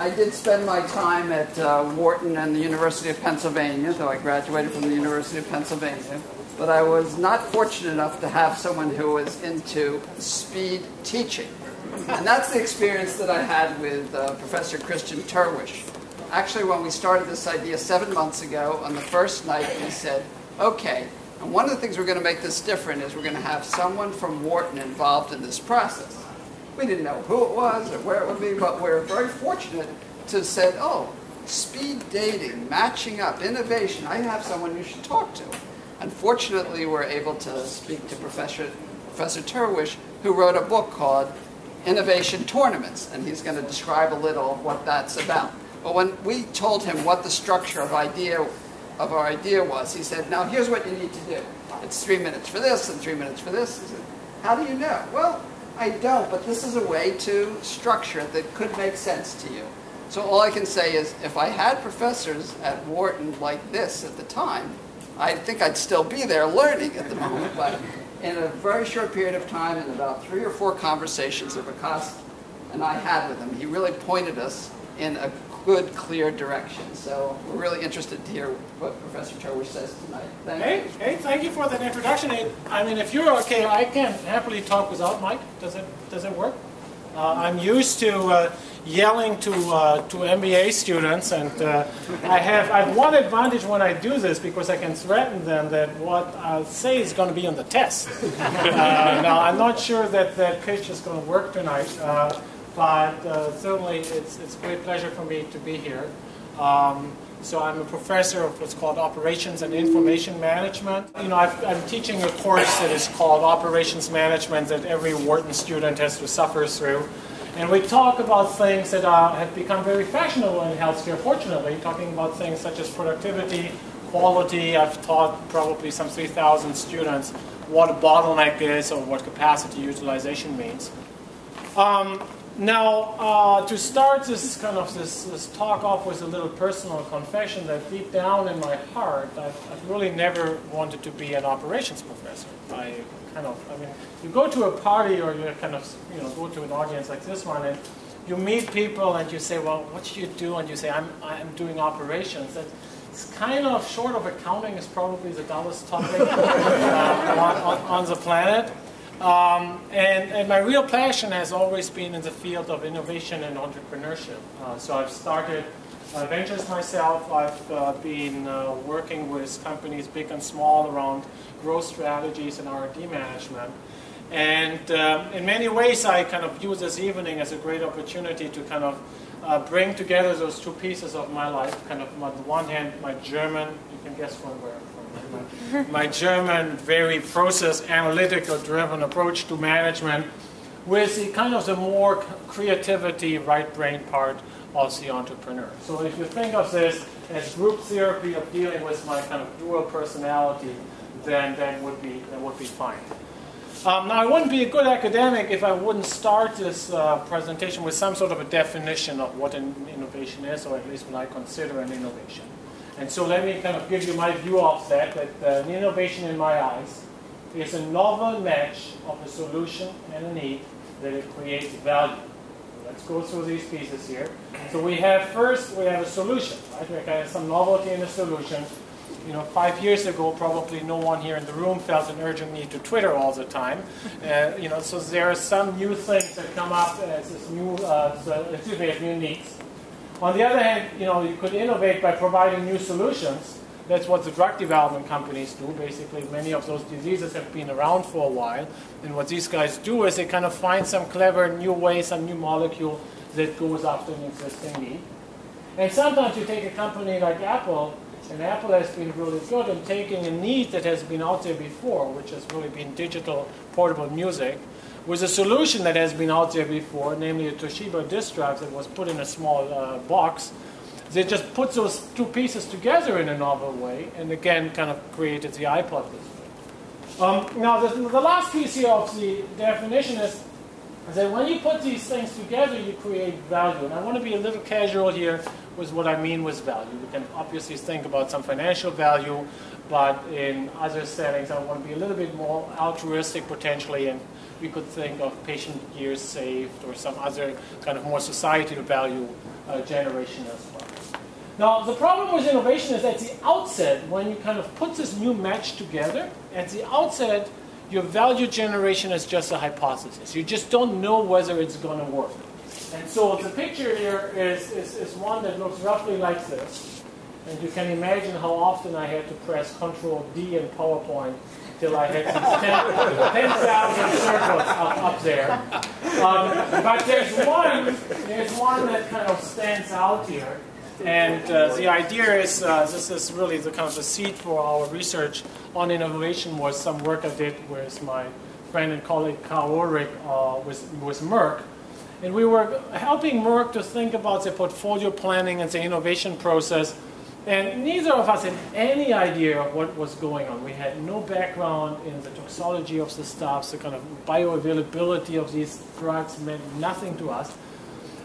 I did spend my time at Wharton and the University of Pennsylvania, though I graduated from the University of Pennsylvania. But I was not fortunate enough to have someone who was into speed teaching. And that's the experience that I had with Professor Christian Terwiesch. Actually, when we started this idea 7 months ago, on the first night, he said, okay, and one of the things we're going to make this different is we're going to have someone from Wharton involved in this process. We didn't know who it was or where it would be, but we're very fortunate to have said, oh, speed dating, matching up, innovation, I have someone you should talk to. Unfortunately, we're able to speak to Professor Terwiesch, who wrote a book called Innovation Tournaments, and he's going to describe a little what that's about. But when we told him what the structure of our idea was, he said, now here's what you need to do. It's 3 minutes for this and 3 minutes for this. He said, how do you know? Well, I don't, but this is a way to structure it that could make sense to you. So all I can say is, if I had professors at Wharton like this at the time, I think I'd still be there learning at the moment. But in a very short period of time, in about 3 or 4 conversations that Vikas and I had with him, he really pointed us in a good, clear direction. So we're really interested to hear what Professor Terwiesch says tonight. Thank you. Hey, thank you for that introduction. I mean, if you're okay, I can happily talk without Mike. Does it work? I'm used to yelling to MBA students, and I have one advantage when I do this, because I can threaten them that what I'll say is going to be on the test. Now, I'm not sure that that pitch is going to work tonight. But certainly it's a great pleasure for me to be here. So I'm a professor of what's called Operations and Information Management. You know, I'm teaching a course that is called Operations Management that every Wharton student has to suffer through. And we talk about things that have become very fashionable in healthcare, fortunately, talking about things such as productivity, quality. I've taught probably some 3,000 students what a bottleneck is or what capacity utilization means. Now, to start this talk off with a little personal confession that deep down in my heart, I've really never wanted to be an operations professor. I mean, you go to a party or you go to an audience like this one, and you meet people and you say, well, what do you do? And you say, I'm doing operations. It's kind of, short of accounting, is probably the dullest topic on the planet. And my real passion has always been in the field of innovation and entrepreneurship. So I've started ventures myself. I've been working with companies big and small around growth strategies and R&D management. And in many ways, I kind of use this evening as a great opportunity to kind of bring together those two pieces of my life. Kind of, on the one hand, my German, you can guess from where. My German, very process analytical driven approach to management, with the kind of the more creativity, right brain part of the entrepreneur. So if you think of this as group therapy of dealing with my kind of dual personality, then that would be fine. Now, I wouldn't be a good academic if I wouldn't start this presentation with some sort of a definition of what an innovation is, or at least what I consider an innovation. And so let me kind of give you my view of that an innovation in my eyes is a novel match of a solution and a need that it creates value. So let's go through these pieces here. So first we have a solution, right? We have some novelty in the solution. You know, 5 years ago, probably no one here in the room felt an urgent need to Twitter all the time. You know, so there are some new things that come up as new needs. On the other hand, you know, you could innovate by providing new solutions. That's what the drug development companies do. Basically, many of those diseases have been around for a while. And what these guys do is they kind of find some clever new way, some new molecule that goes after an existing need. And sometimes you take a company like Apple, and Apple has been really good in taking a need that has been out there before, which has really been digital portable music, with a solution that has been out there before, namely a Toshiba disk drive that was put in a small box. They just put those two pieces together in a novel way, and again, kind of created the iPod this way. Now, the last piece here of the definition is And then when you put these things together, you create value. And I want to be a little casual here with what I mean with value. We can obviously think about some financial value, but in other settings, I want to be a little bit more altruistic potentially, and we could think of patient years saved or some other kind of more societal value generation as well. Now, the problem with innovation is at the outset, when you kind of put this new match together, at the outset, your value generation is just a hypothesis. You just don't know whether it's going to work. And so the picture here is one that looks roughly like this. And you can imagine how often I had to press Control D in PowerPoint till I had these 10,000 circles up there. But there's one that kind of stands out here. And the idea is, this is really the kind of the seed for our research on innovation, was some work I did with my friend and colleague Karl Ulrich with Merck. And we were helping Merck to think about the portfolio planning and the innovation process. And neither of us had any idea of what was going on. We had no background in the toxology of the stuff. The kind of bioavailability of these drugs meant nothing to us.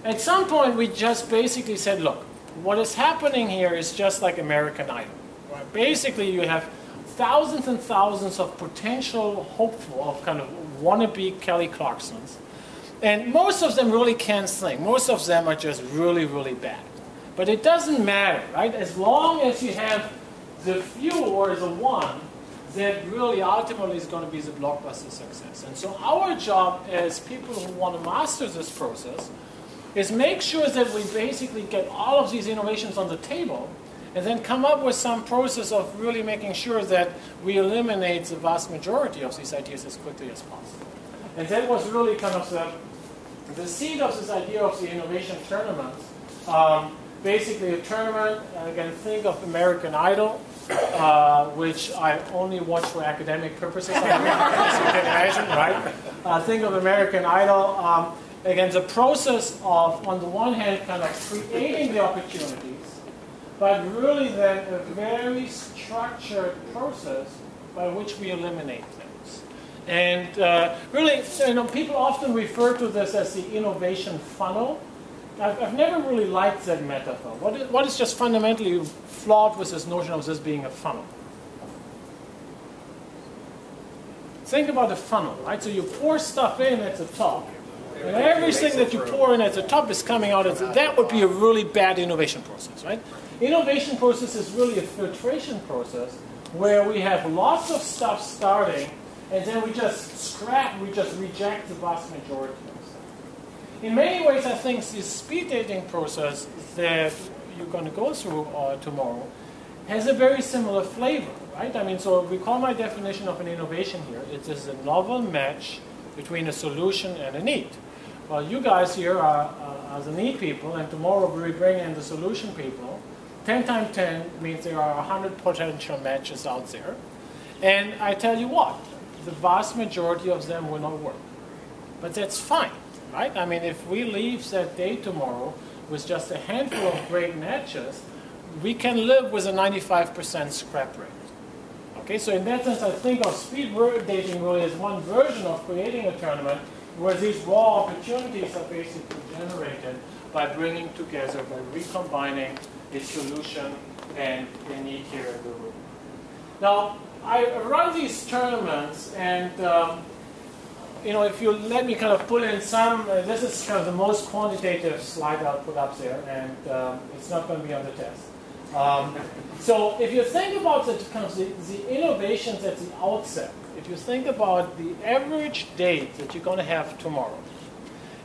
At some point, we just basically said, look, what is happening here is just like American Idol. Right? Basically, you have thousands and thousands of potential hopeful, of kind of wannabe Kelly Clarksons. And most of them really can't sing. Most of them are just really, really bad. But it doesn't matter, right? As long as you have the few or the one that really ultimately is going to be the blockbuster success. And so our job as people who want to master this process is make sure that we basically get all of these innovations on the table and then come up with some process of really making sure that we eliminate the vast majority of these ideas as quickly as possible. And that was really kind of the seed of this idea of the innovation tournaments. Basically a tournament, again, think of American Idol, which I only watch for academic purposes, as you can imagine, right? Think of American Idol. Again, the process of, on the one hand, kind of creating the opportunities, but really then a very structured process by which we eliminate things. And really, people often refer to this as the innovation funnel. I've never really liked that metaphor. What is just fundamentally flawed with this notion of this being a funnel? Think about a funnel, right? So you pour stuff in at the top, and everything that you pour in at the top is coming out. That would be a really bad innovation process, right? Innovation process is really a filtration process where we have lots of stuff starting, and then we just reject the vast majority of stuff. In many ways, I think this speed dating process that you're going to go through tomorrow has a very similar flavor, right? I mean, so recall my definition of an innovation here. It is a novel match between a solution and a need. Well, you guys here are the need people, and tomorrow we bring in the solution people. 10 times 10 means there are 100 potential matches out there. And I tell you what, the vast majority of them will not work. But that's fine, right? I mean, if we leave that day tomorrow with just a handful of great matches, we can live with a 95% scrap rate. Okay, so in that sense, I think of speed dating really as one version of creating a tournament where these raw opportunities are basically generated by bringing together, by recombining a solution and a need here in the room. Now, I run these tournaments, and if you let me kind of pull in some, this is kind of the most quantitative slide I'll put up there, and it's not going to be on the test. So if you think about the innovations at the outset, if you think about the average date that you're going to have tomorrow,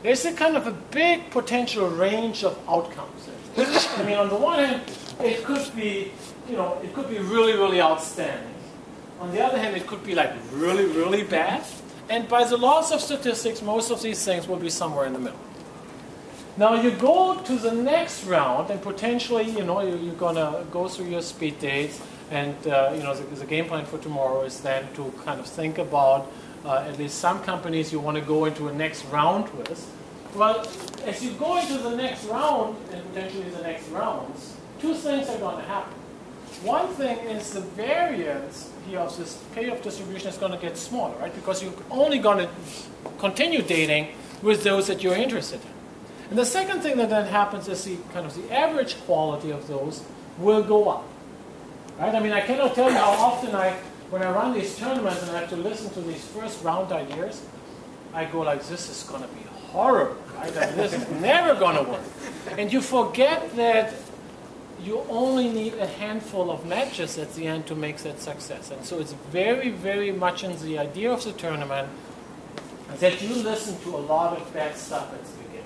there's a kind of a big potential range of outcomes. I mean, on the one hand, it could be, it could be really, really outstanding. On the other hand, it could be like really, really bad. And by the laws of statistics, most of these things will be somewhere in the middle. Now you go to the next round, and potentially, you're going to go through your speed dates, and the game plan for tomorrow is then to kind of think about at least some companies you want to go into a next round with. Well, as you go into the next round, and potentially the next rounds, two things are going to happen. One thing is the variance here of this payoff distribution is going to get smaller, right? Because you're only going to continue dating with those that you're interested in. And the second thing that then happens is the average quality of those will go up. Right? I mean, I cannot tell you how often when I run these tournaments and I have to listen to these first round ideas, I go like, this is going to be horrible. Right? Like, this is never going to work. And you forget that you only need a handful of matches at the end to make that success. And so it's very, very much in the idea of the tournament that you listen to a lot of bad stuff at the beginning.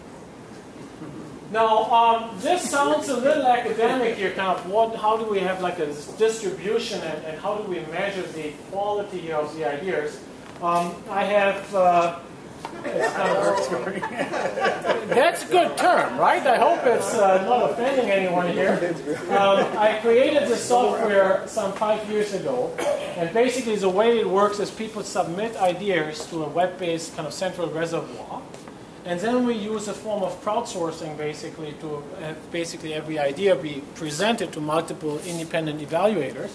Now, this sounds a little academic here, how do we have like a distribution and how do we measure the quality here of the ideas? I have... That's a good term, right? I hope it's not offending anyone here. I created this software some 5 years ago, and basically the way it works is people submit ideas to a web-based kind of central reservoir, and then we use a form of crowdsourcing basically to have basically every idea be presented to multiple independent evaluators.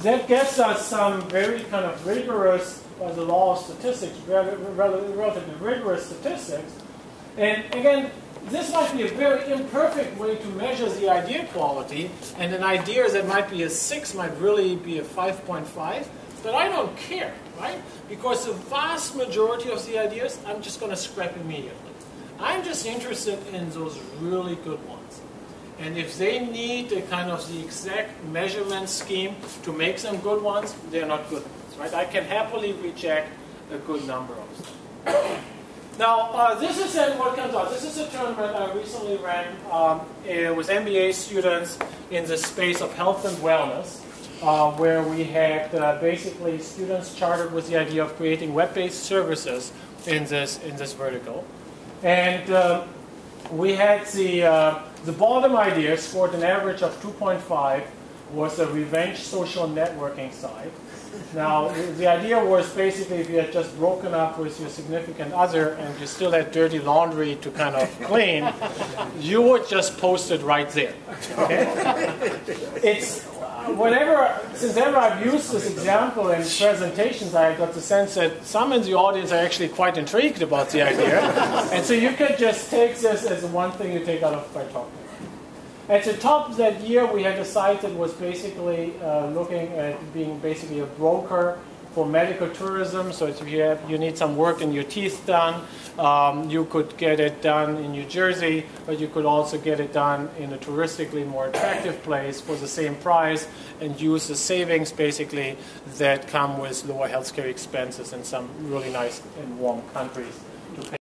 That gets us some very kind of rigorous, by the law of statistics, relatively rigorous statistics. And again, this might be a very imperfect way to measure the idea quality, and an idea that might be a 6 might really be a 5.5, but I don't care, right? Because the vast majority of the ideas, I'm just going to scrap immediately. I'm just interested in those really good ones. And if they need the the exact measurement scheme to make them good ones, they're not good ones, right? I can happily reject a good number of them. Now, this is what comes out. This is a tournament I recently ran with MBA students in the space of health and wellness, where we had basically students chartered with the idea of creating web-based services in this vertical. And we had the bottom idea scored an average of 2.5, was a revenge social networking site. Now, the idea was basically if you had just broken up with your significant other and you still had dirty laundry to kind of clean, you would just post it right there. Okay? It's since ever I've used this example in presentations, I got the sense that some in the audience are actually quite intrigued about the idea. And so you could just take this as one thing you take out of my talk. At the top of that year, we had a site that was basically looking at being basically a broker for medical tourism. So if you need some work in your teeth done, you could get it done in New Jersey, but you could also get it done in a touristically more attractive place for the same price and use the savings basically that come with lower healthcare expenses in some really nice and warm countries to pay.